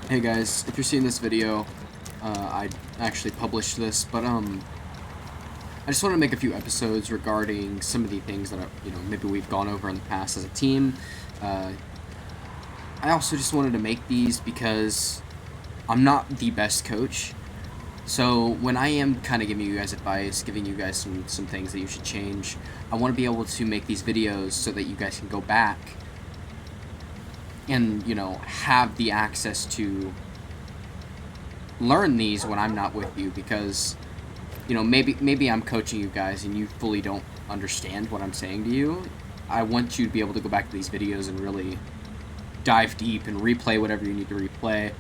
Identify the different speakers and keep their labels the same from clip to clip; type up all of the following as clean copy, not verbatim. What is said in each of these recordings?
Speaker 1: Hey guys, if you're seeing this video, I actually published this, but I just want to make a few episodes regarding some of the things that maybe we've gone over in the past as a team. Uh, I also just wanted to make these because I'm not the best coach, so when I am kind of giving you guys advice, giving you guys some things that you should change, I want to be able to make these videos so that you guys can go back and have the access to learn these when I'm not with you, because maybe I'm coaching you guys and you fully don't understand what I'm saying to you. I want you to be able to go back to these videos and really dive deep and replay whatever you need to replay,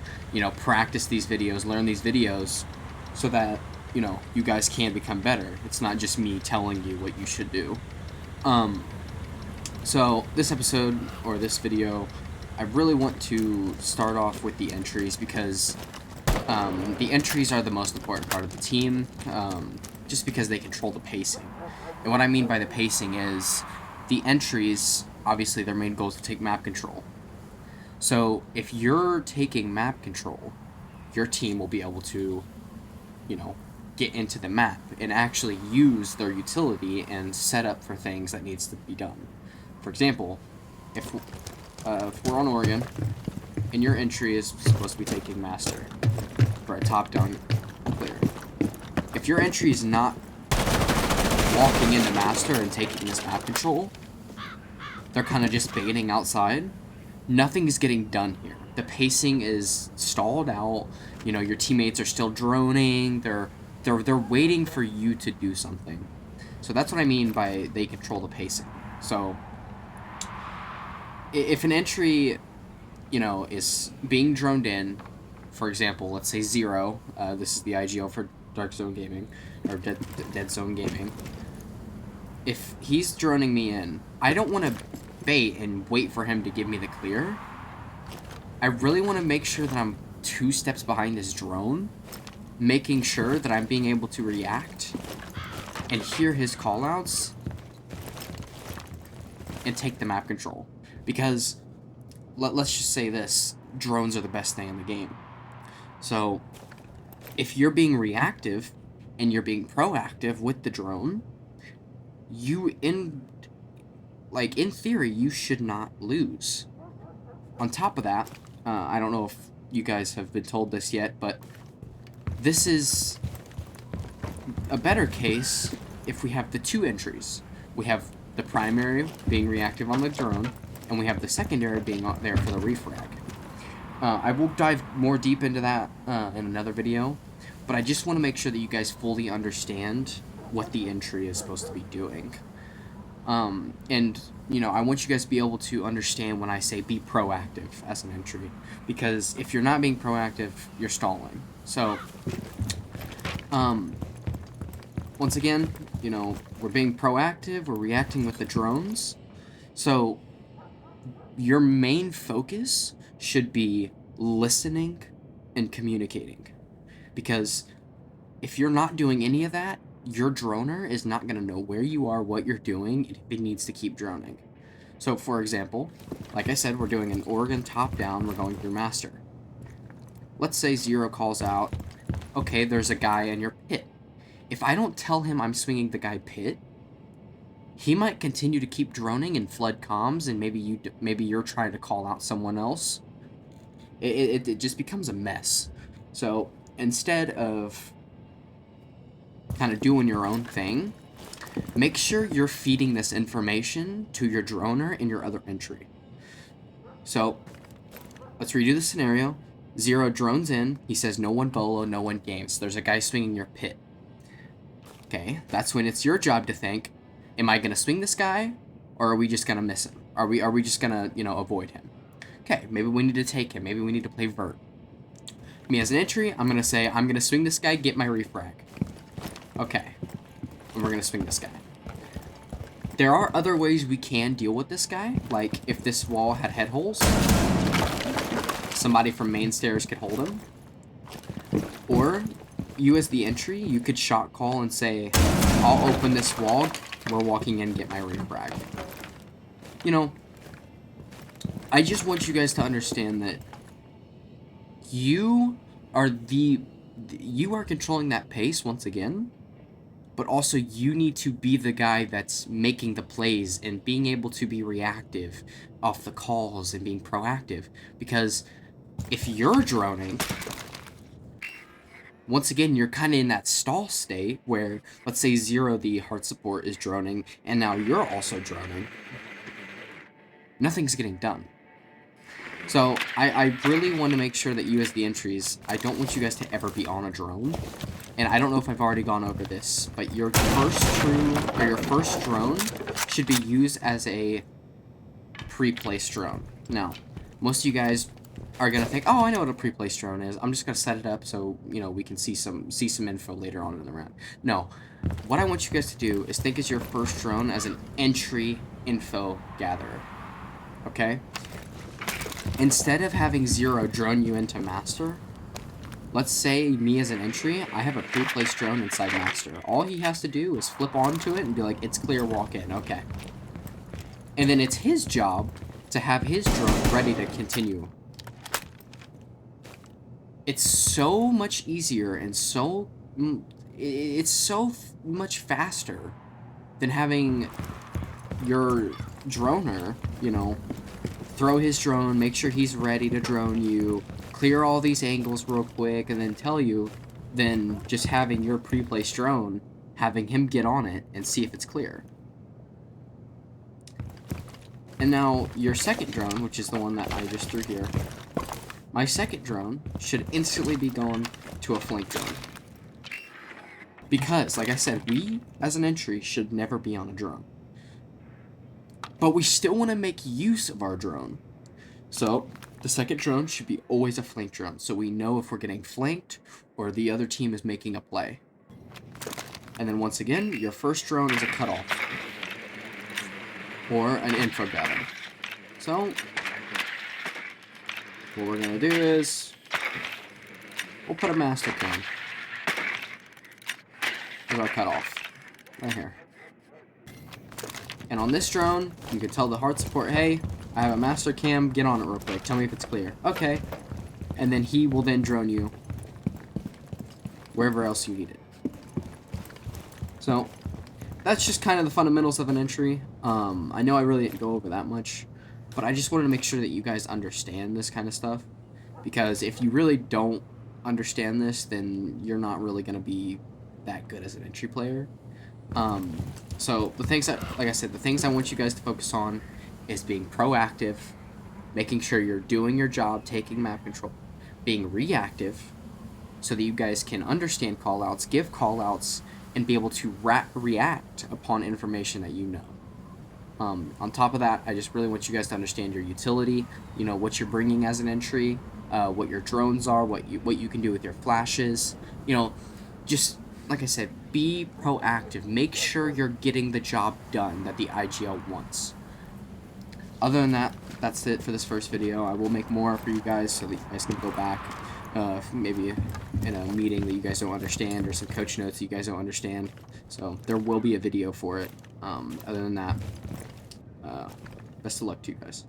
Speaker 1: practice these videos, learn these videos, so that you guys can become better. It's not just me telling you what you should do. So this episode, or this video, I really want to start off with the entries, because the entries are the most important part of the team, just because they control the pacing. And what I mean by the pacing is, the entries, obviously their main goal is to take map control. So if you're taking map control, your team will be able to, get into the map and actually use their utility and set up for things that needs to be done. For example, if we're on Oregon, and your entry is supposed to be taking master for a top-down clear. If your entry is not walking into master and taking this map control, they're kind of just baiting outside, nothing is getting done here. The pacing is stalled out. Your teammates are still droning. They're waiting for you to do something. So that's what I mean by they control the pacing. So if an entry, is being droned in, for example, let's say 0. This is the IGL for Dark Zone Gaming, or Dead Zone Gaming. If he's droning me in, I don't want to bait and wait for him to give me the clear. I really want to make sure that I'm 2 steps behind this drone, making sure that I'm being able to react and hear his callouts and take the map control. Because let's just say this, drones are the best thing in the game. So if you're being reactive and you're being proactive with the drone, in theory, you should not lose. On top of that, I don't know if you guys have been told this yet, but this is a better case if we have the 2 entries. We have the primary being reactive on the drone, and we have the secondary being out there for the refrag. I will dive more deep into that in another video, but I just want to make sure that you guys fully understand what the entry is supposed to be doing. And I want you guys to be able to understand when I say be proactive as an entry, because if you're not being proactive, you're stalling. So, once again, we're being proactive, we're reacting with the drones. So, your main focus should be listening and communicating. Because if you're not doing any of that, your droner is not going to know where you are, what you're doing. It needs to keep droning. So, for example, like I said, we're doing an Oregon top-down. We're going through master. Let's say 0 calls out, okay, there's a guy in your pit. If I don't tell him I'm swinging the guy pit, he might continue to keep droning and flood comms, and maybe you're trying to call out someone else. It just becomes a mess. So, instead of kind of doing your own thing, make sure you're feeding this information to your droner in your other entry. So, let's redo the scenario. 0 drones in. He says no one bolo, no one games. There's a guy swinging your pit. Okay, that's when it's your job to think, am I going to swing this guy, or are we just going to miss him? Are we just going to, avoid him? Okay, maybe we need to take him. Maybe we need to play vert. Me as an entry, I'm going to say, I'm going to swing this guy, get my refrag. Okay, and we're going to swing this guy. There are other ways we can deal with this guy, like if this wall had head holes, somebody from main stairs could hold him. Or, you as the entry, you could shot call and say, I'll open this wall, we're walking in, get my refrag. I just want you guys to understand that you are you are controlling that pace once again, but also you need to be the guy that's making the plays and being able to be reactive off the calls and being proactive. Because if you're droning, once again, you're kind of in that stall state where, let's say Zero, the Hertz support, is droning, and now you're also droning. Nothing's getting done. So I really want to make sure that you as the entries, I don't want you guys to ever be on a drone. And I don't know if I've already gone over this, but your first drone should be used as a pre-placed drone. Now, most of you guys are gonna think, oh, I know what a pre-placed drone is. I'm just gonna set it up so, you know, we can see some info later on in the round. No, what I want you guys to do is think as your first drone as an entry info gatherer. Okay? Instead of having Zero drone you into master, let's say me as an entry, I have a pre-placed drone inside master. All he has to do is flip onto it and be like, it's clear, walk in. Okay. And then it's his job to have his drone ready to continue. It's so much easier and it's so much faster than having your droner, you know, throw his drone, make sure he's ready to drone you, clear all these angles real quick, and then tell you, than just having your pre-placed drone, having him get on it and see if it's clear. And now, your second drone, which is the one that I just threw here, my second drone should instantly be going to a flank drone. Because, like I said, we, as an entry, should never be on a drone. But we still want to make use of our drone. So, the second drone should be always a flank drone, so we know if we're getting flanked or the other team is making a play. And then once again, your first drone is a cutoff. Or an info gather. So, what we're going to do is, we'll put a master cam as our cutoff. Right here. And on this drone, you can tell the Hertz support, hey, I have a master cam, get on it real quick, tell me if it's clear. Okay. And then he will then drone you wherever else you need it. So, that's just kind of the fundamentals of an entry. I know I really didn't go over that much, but I just wanted to make sure that you guys understand this kind of stuff. Because if you really don't understand this, then you're not really going to be that good as an entry player. So the things that, like I said, the things I want you guys to focus on is being proactive, making sure you're doing your job, taking map control, being reactive, so that you guys can understand callouts, give callouts, and be able to react upon information that you know. On top of that, I just really want you guys to understand your utility, you know, what you're bringing as an entry, what your drones are, what you can do with your flashes, you know, just, like I said, be proactive. Make sure you're getting the job done that the IGL wants. Other than that, that's it for this first video. I will make more for you guys so that you guys can go back, maybe in a meeting that you guys don't understand or some coach notes that you guys don't understand. So there will be a video for it. Other than that, best of luck to you guys.